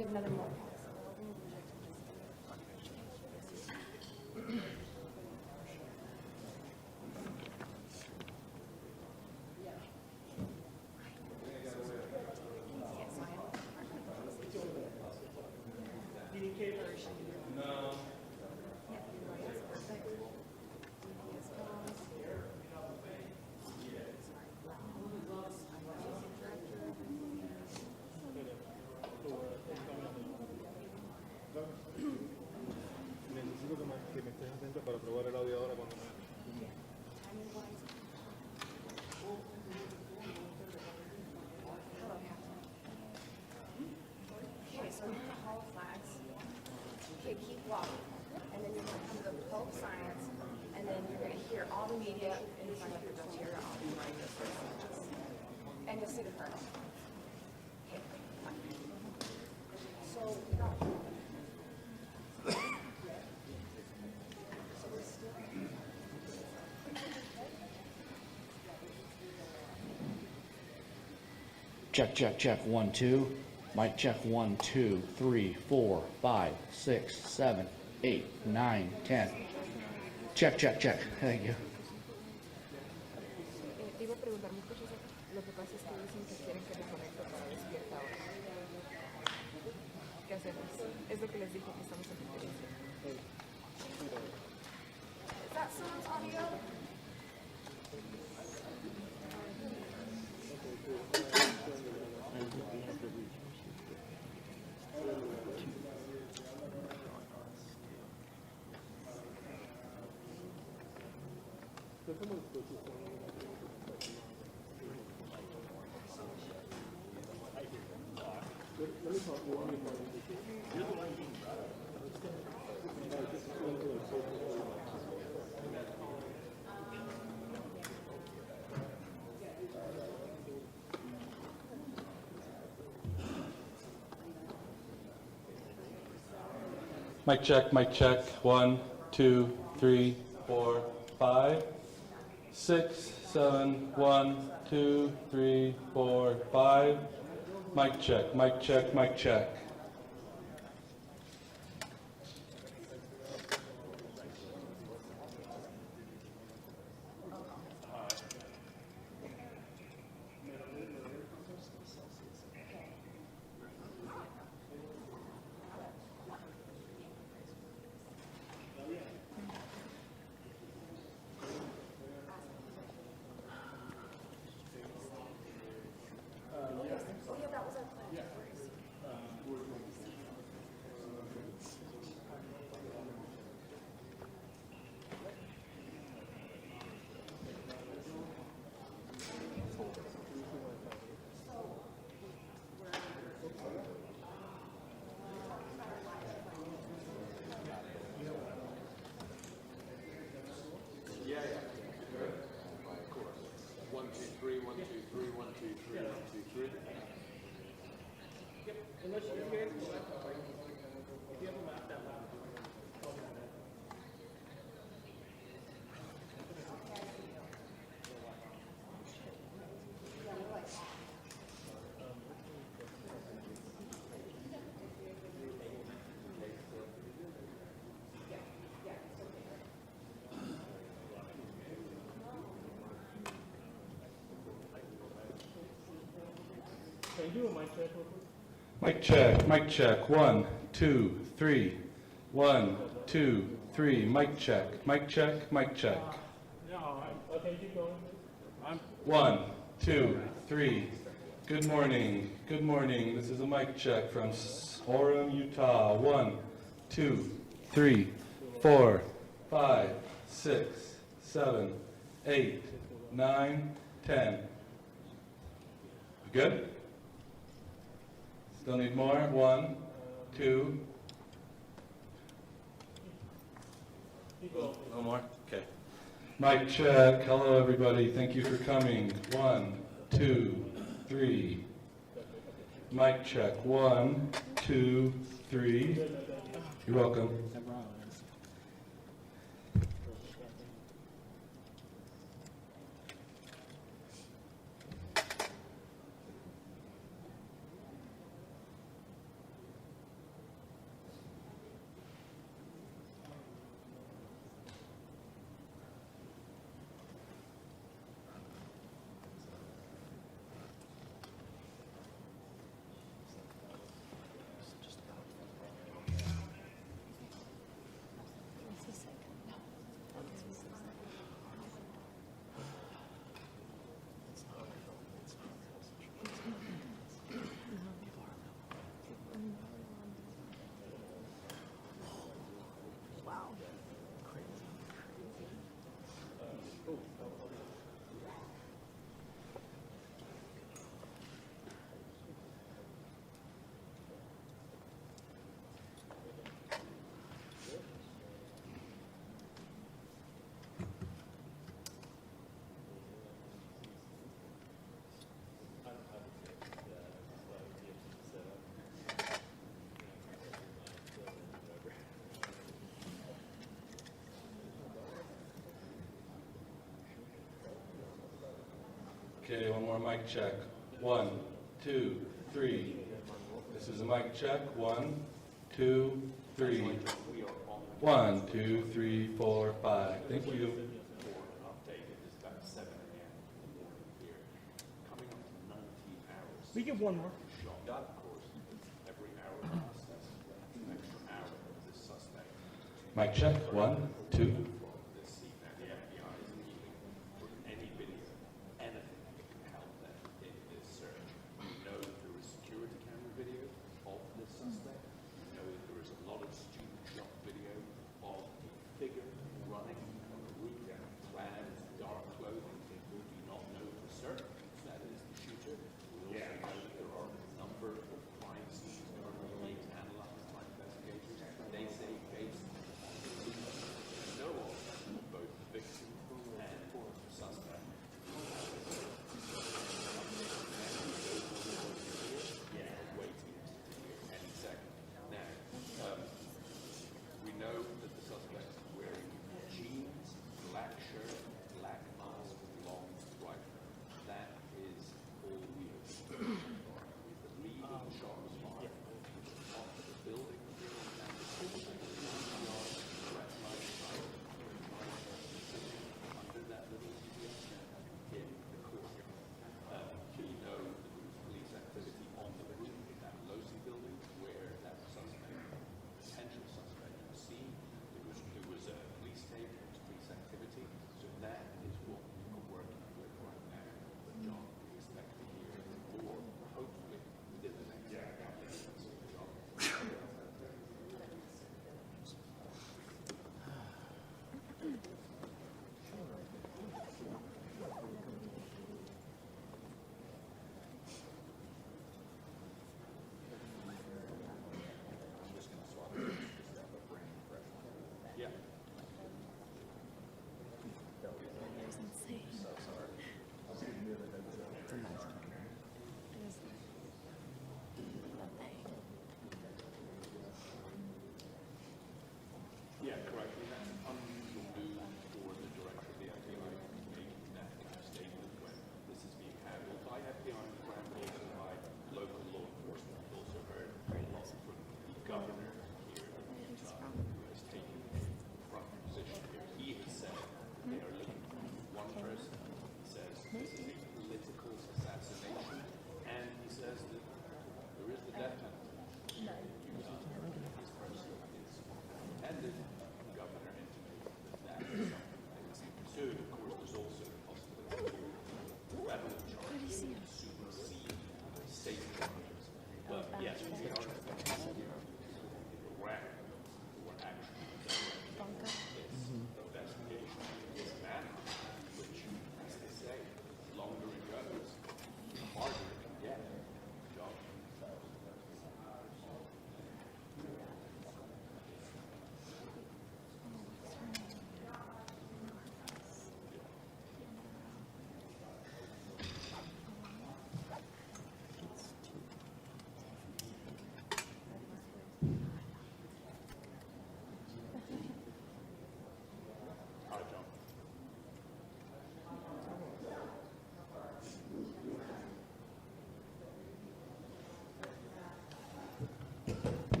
we have another more. Necesito que me estés atento para probar el audio ahora cuando me... Okay, so we're gonna hold flags. Okay, keep walking. And then you're gonna come to the pole science, and then you're gonna hear all the media in front of your bacteria on the right. And you'll see the kernel. Okay, fine. So, Check, check, check, 1, 2. Mic check, 1, 2, 3, 4, 5, 6, 7, 8, 9, 10. Check, check, check. Thank you. Te iba a preguntar, ¿me escuchas acá? Lo que pasa es que dicen que quieren que me conecte para despierta ahora. ¿Qué hacemos? Es lo que les dije que estamos en conferencia. is that someone's audio? Mic check, mic check. 1, 2, 3, 4, 5, 6, 7, 1, 2, 3, 4, 5. Mic check, mic check, mic check. Can you do a mic check real quick? Mic check, mic check. 1, 2, 3. 1, 2, 3. Mic check, mic check, mic check. No, okay, keep going. 1, 2, 3. Good morning, good morning. This is a mic check from Orem, Utah. 1, 2, 3, 4, 5, 6, 7, 8, 9, 10. Good? Still need more? 1, 2. No more? Okay. Mic check. Hello, everybody. Thank you for coming. 1, 2, 3. Mic check. 1, 2, 3. You're welcome. Okay, one more mic check. 1, 2, 3. This is a mic check. 1, 2, 3. 1, 2, 3, 4, 5. Thank you. We give one more. Mic check. 1, 2.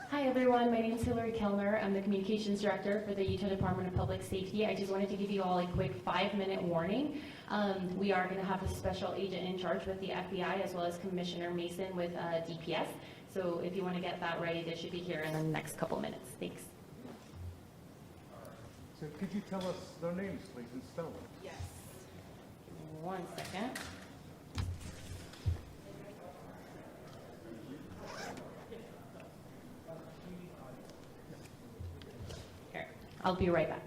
Hi everyone, my name is Hillary Kellner. I'm the Communications Director for the Utah Department of Public Safety. I just wanted to give you all a quick 5-minute warning. We are going to have a special agent in charge with the FBI as well as Commissioner Mason with DPS. So if you want to get that ready, they should be here in the next couple minutes. Thanks. So could you tell us their names, please, and spell them? Yes. 1 second. Here, I'll be right back.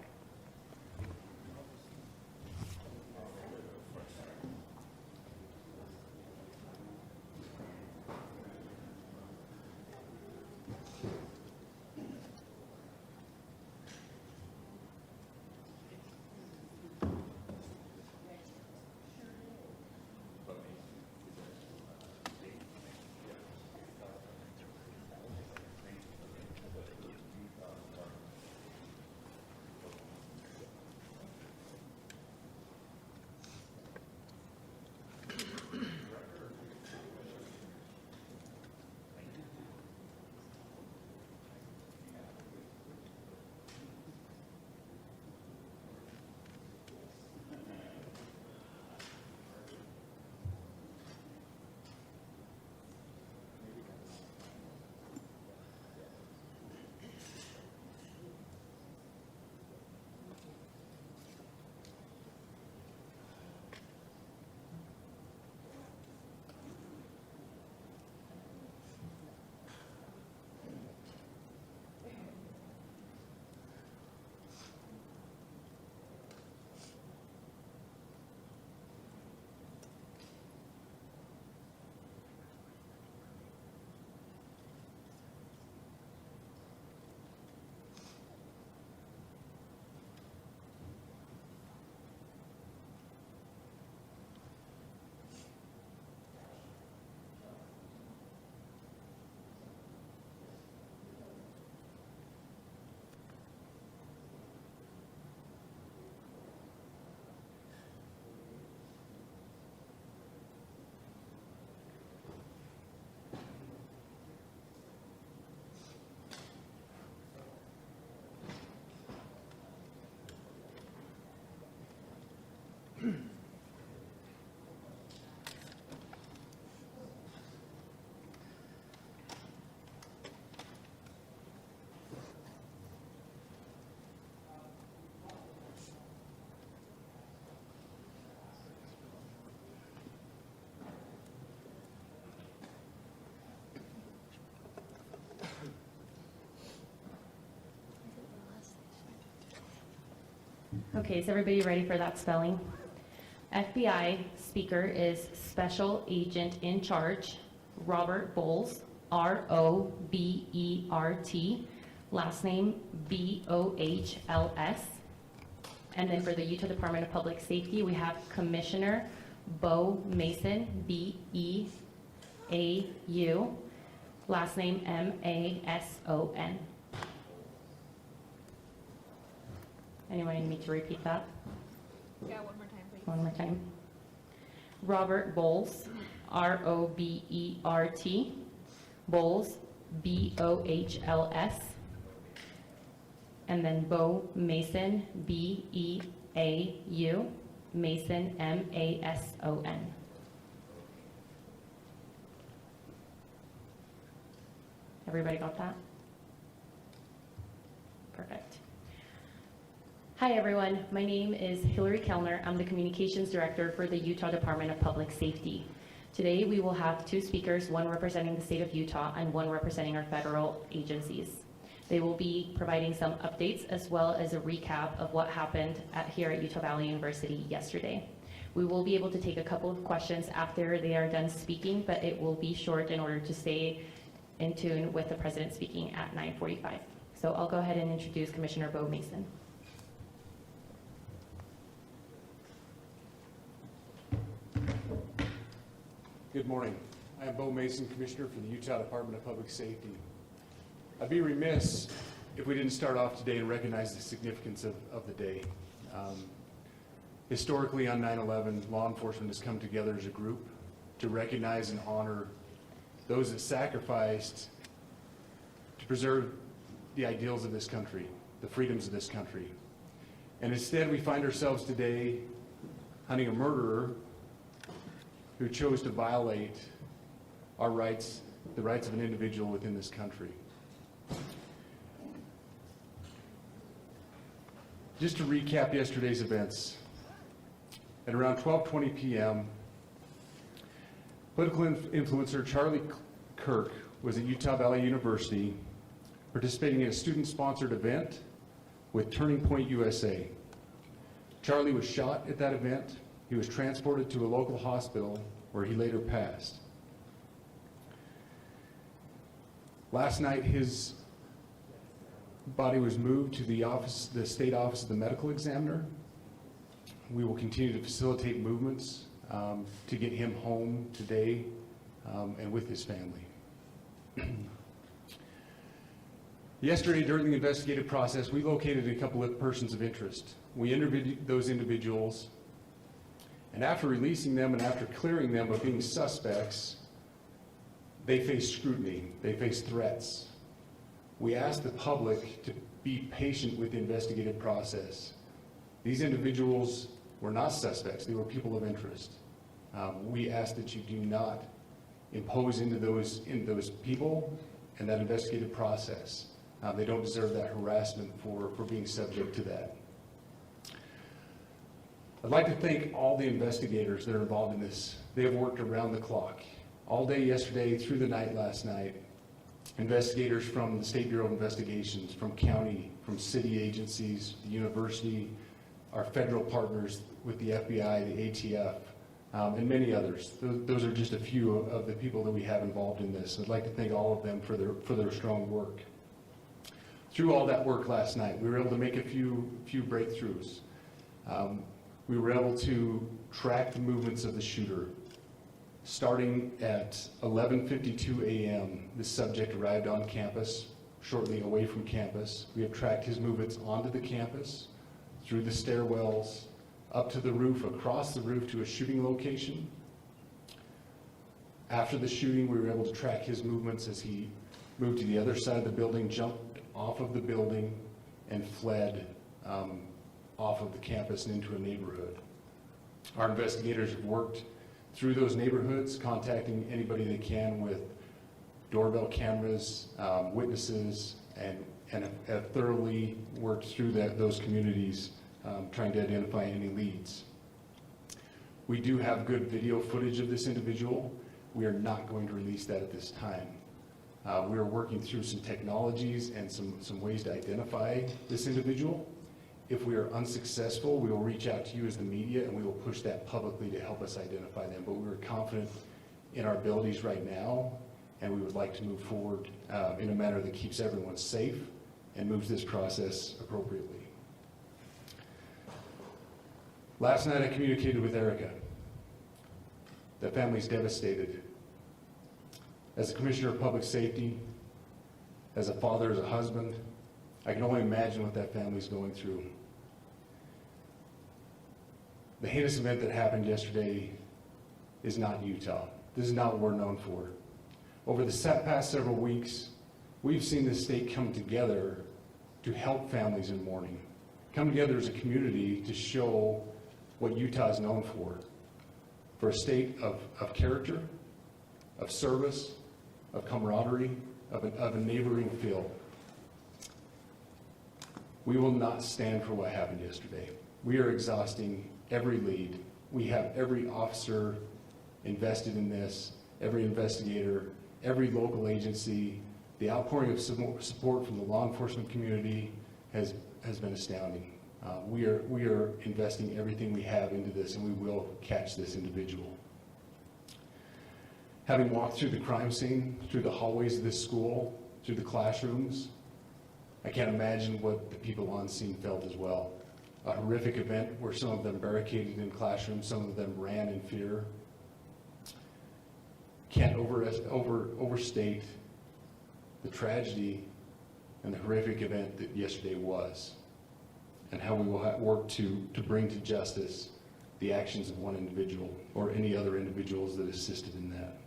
Okay, is everybody ready for that spelling? FBI speaker is Special Agent in Charge, Robert Bowles, R-O-B-E-R-T, last name B-O-H-L-S. And then for the Utah Department of Public Safety, we have Commissioner Bo Mason, B-E-A-U, last name M-A-S-O-N. Anyone need me to repeat that? Yeah, one more time, please. One more time. Robert Bowles, R-O-B-E-R-T, Bowles, B-O-H-L-S, and then Bo Mason, B-E-A-U, Mason, M-A-S-O-N. Everybody got that? Perfect. Hi, everyone. My name is Hillary Kellner. I'm the Communications Director for the Utah Department of Public Safety. Today, we will have two speakers, one representing the state of Utah and one representing our federal agencies. They will be providing some updates as well as a recap of what happened here at Utah Valley University yesterday. We will be able to take a couple of questions after they are done speaking, but it will be short in order to stay in tune with the president speaking at 9:45. So I'll go ahead and introduce Commissioner Bo Mason. Good morning. I am Bo Mason, Commissioner for the Utah Department of Public Safety. I'd be remiss if we didn't start off today and recognize the significance of the day. Historically, on 9/11, law enforcement has come together as a group to recognize and honor those that sacrificed to preserve the ideals of this country, the freedoms of this country. And instead, we find ourselves today hunting a murderer who chose to violate our rights, the rights of an individual within this country. Just to recap yesterday's events, at around 12:20 p.m., political influencer Charlie Kirk was at Utah Valley University participating in a student-sponsored event with Turning Point USA. Charlie was shot at that event. He was transported to a local hospital where he later passed. Last night, his body was moved to the state office of the medical examiner. We will continue to facilitate movements to get him home today and with his family. Yesterday, during the investigative process, we located a couple of persons of interest. We interviewed those individuals, and after releasing them and after clearing them of being suspects, they faced scrutiny, they faced threats. We asked the public to be patient with the investigative process. These individuals were not suspects, they were people of interest. We ask that you do not impose into those people and that investigative process. They don't deserve that harassment for being subject to that. I'd like to thank all the investigators that are involved in this. They have worked around the clock. All day yesterday, through the night last night, investigators from the State Bureau of Investigations, from county, from city agencies, the university, our federal partners with the FBI, the ATF, and many others. Those are just a few of the people that we have involved in this. I'd like to thank all of them for their strong work. Through all that work last night, we were able to make a few breakthroughs. We were able to track the movements of the shooter. Starting at 11:52 a.m., the subject arrived on campus, shortly away from campus. We have tracked his movements onto the campus, through the stairwells, up to the roof, across the roof to a shooting location. After the shooting, we were able to track his movements as he moved to the other side of the building, jumped off of the building, and fled off of the campus and into a neighborhood. Our investigators have worked through those neighborhoods, contacting anybody they can with doorbell cameras, witnesses, and have thoroughly worked through those communities, trying to identify any leads. We do have good video footage of this individual. We are not going to release that at this time. We are working through some technologies and some ways to identify this individual, If we are unsuccessful, we will reach out to you as the media and we will push that publicly to help us identify them. But we're confident in our abilities right now, and we would like to move forward in a manner that keeps everyone safe and moves this process appropriately. Last night I communicated with Erica. That family's devastated. As a commissioner of public safety, as a father, as a husband, I can only imagine what that family's going through. The heinous event that happened yesterday is not Utah. This is not what we're known for. Over the past several weeks, we've seen this state come together to help families in mourning, come together as a community to show what Utah is known for a state of character, of service, of camaraderie, of a neighboring feel. We will not stand for what happened yesterday. We are exhausting every lead. We have every officer invested in this, every investigator, every local agency. The outpouring of support from the law enforcement community has been astounding. We are investing everything we have into this, and we will catch this individual. Having walked through the crime scene, through the hallways of this school, through the classrooms, I can't imagine what the people on scene felt as well. A horrific event where some of them barricaded in classrooms, some of them ran in fear. Can't overstate the tragedy and the horrific event that yesterday was, and how we will work to bring to justice the actions of one individual or any other individuals that assisted in that.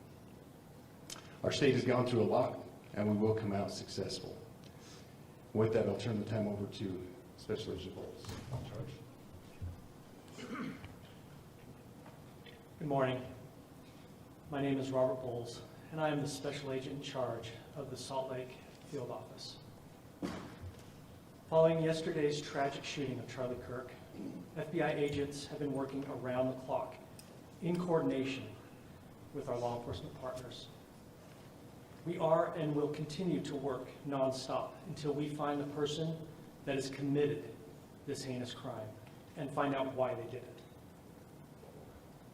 Our state has gone through a lot, and we will come out successful. With that, I'll turn the time over to Special Agent Bowles. Charge. Good morning. My name is Robert Bowles, and I am the Special Agent in charge of the Salt Lake Field Office. Following yesterday's tragic shooting of Charlie Kirk, FBI agents have been working around the clock in coordination with our law enforcement partners. We are and will continue to work nonstop until we find the person that has committed this heinous crime and find out why they did it.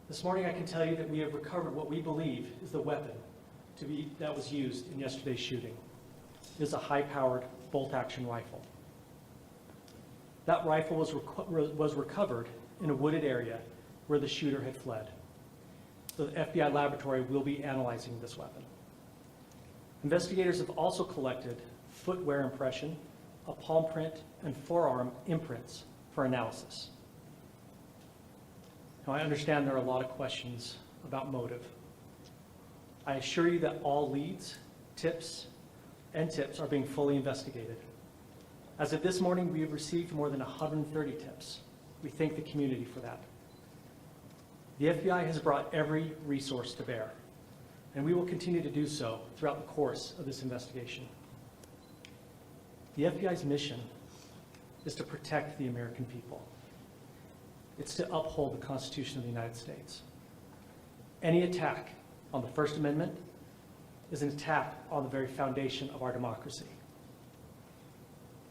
This morning I can tell you that we have recovered what we believe is the weapon that was used in yesterday's shooting. It is a high-powered bolt-action rifle. That rifle was recovered in a wooded area where the shooter had fled. The FBI laboratory will be analyzing this weapon. Investigators have also collected footwear impression, a palm print, and forearm imprints for analysis. Now, I understand there are a lot of questions about motive. I assure you that all leads, tips are being fully investigated. As of this morning, we have received more than 130 tips. We thank the community for that. The FBI has brought every resource to bear, and we will continue to do so throughout the course of this investigation. The FBI's mission is to protect the American people. It's to uphold the Constitution of the United States. Any attack on the First Amendment is an attack on the very foundation of our democracy.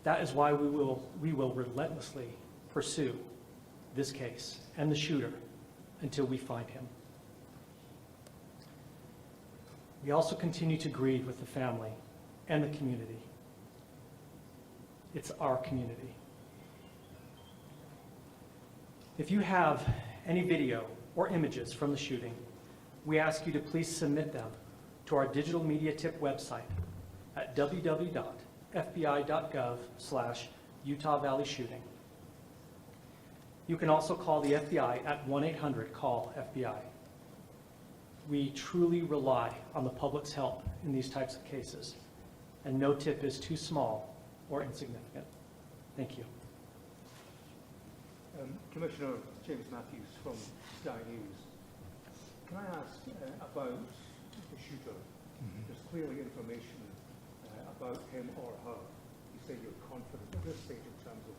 That is why we will relentlessly pursue this case and the shooter until we find him. We also continue to grieve with the family and the community. It's our community. If you have any video or images from the shooting, we ask you to please submit them to our digital media tip website at www.fbi.gov/Utah Valley Shooting. You can also call the FBI at 1-800-CALL-FBI. We truly rely on the public's help in these types of cases, and no tip is too small or insignificant. Thank you. Commissioner James Matthews from Sky News. Can I ask about the shooter? There's clearly information about him or her. You say you're confident at this stage in terms of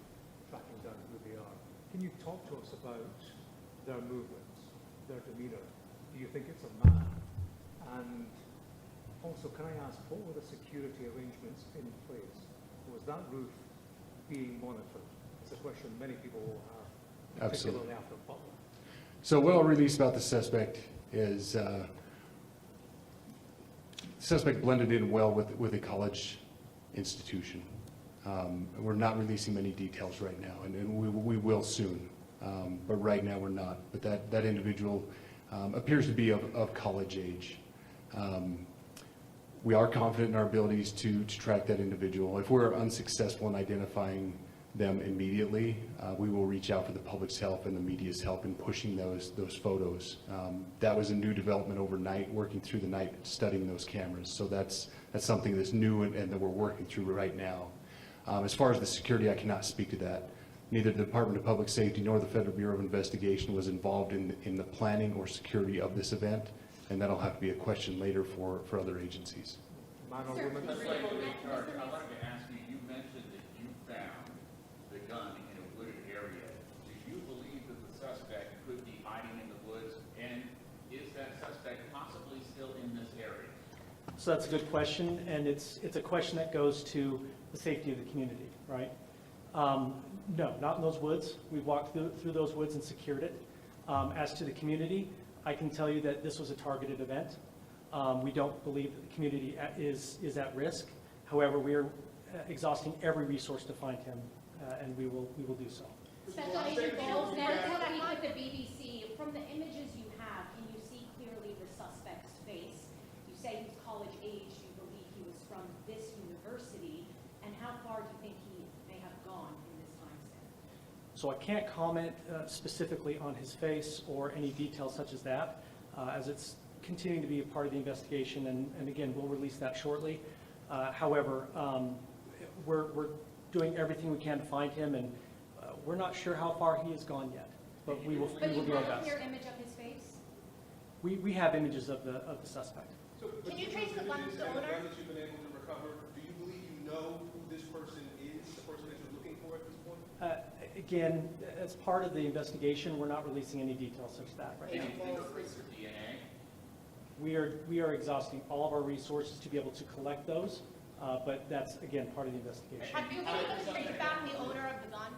tracking down who they are. Can you talk to us about their movements, their demeanor? Do you think it's a man? And also, can I ask, what were the security arrangements in place? Was that roof being monitored? It's a question many people will have, Absolutely. particularly after Butler. So what I'll release about the suspect is, suspect blended in well with a college institution. We're not releasing many details right now, and we will soon, but right now we're not. But that individual appears to be of college age. We are confident in our abilities to track that individual. If we're unsuccessful in identifying them immediately, we will reach out for the public's help and the media's help in pushing those photos. That was a new development overnight, working through the night, studying those cameras. So that's something that's new and that we're working through right now. As far as the security, I cannot speak to that. Neither the Department of Public Safety nor the Federal Bureau of Investigation was involved in the planning or security of this event, and that'll have to be a question later for other agencies. Man or woman? Just like Kirk, I wanted to ask you, you mentioned that you found the gun in a wooded area. Do you believe that the suspect could be hiding in the woods? And is that suspect possibly still in this area? So that's a good question, and it's a question that goes to the safety of the community, right? No, not in those woods. We've walked through those woods and secured it. As to the community, I can tell you that this was a targeted event. We don't believe that the community is at risk. However, we are exhausting every resource to find him, and we will do so. Special Agent Bowles, now to speak with the BBC. From the images you have, can you see clearly the suspect's face? You say he's college age. You believe he was from this university. And how far do you think he may have gone in this time span? So I can't comment specifically on his face or any details such as that, as it's continuing to be a part of the investigation, and again, we'll release that shortly. However, we're doing everything we can to find him, and we're not sure how far he has gone yet, but we will But do you our have a best. clear image of his face? We have images of the suspect. Can you trace the gun to the owner? that you've been able to recover, do you believe you know who this person is, the person that you're looking for at this point? Again, as part of the investigation, we're not releasing any details such as that right now. Any fingerprints or DNA? We are exhausting all of our resources to be able to collect those, but that's, again, part of the investigation. Have you been able to trace back the owner of the gun?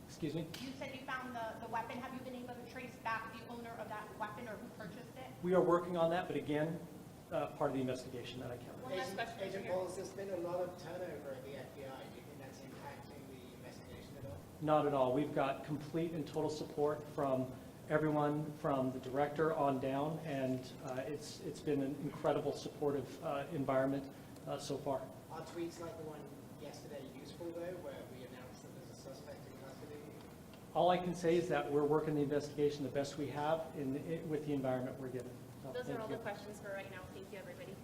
Excuse me? You said you found the weapon. Have you been able to trace back the owner of that weapon or who purchased it? We are working on that, but again, part of the investigation that I can't. One last question. Agent Bowles, there's been a lot of turnover at the FBI. Do you think that's impacting the investigation at all? Not at all. We've got complete and total support from everyone, from the director on down, and it's been an incredible supportive environment so far. Are tweets like the one yesterday useful, though, where we announced that there's a suspect in custody? All I can say is that we're working the investigation the best we have with the environment we're given. So, Those thank are all you. the questions for right now. Thank you, everybody.